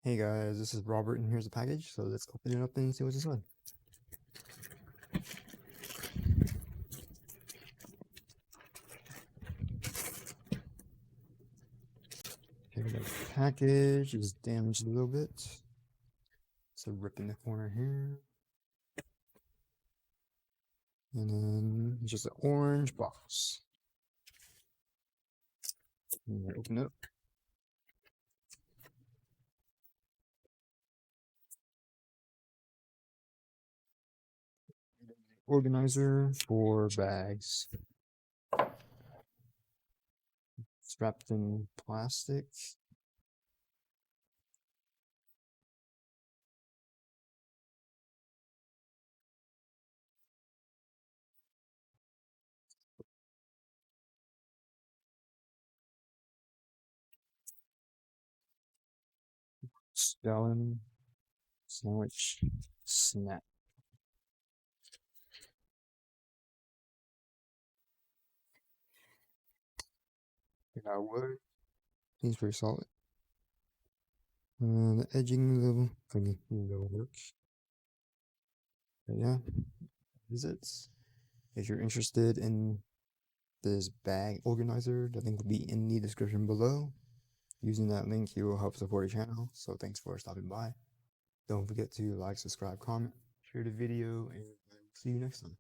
Hey guys, this is Robert and here's the package, so let's open it up and see what's inside. Okay, the package is damaged a little bit. It's a rip in the corner here. And then just an orange box. Open it up. Organizer for bags. It's wrapped in plastic. Scallon sandwich snack. We got wood. Seems pretty solid. The edging level will work. But yeah, is it. If you're interested in this bag organizer, the link will be in the description below. Using that link, you will help support the channel. So thanks for stopping by. Don't forget to like, subscribe, comment, share the video, and I will see you next time.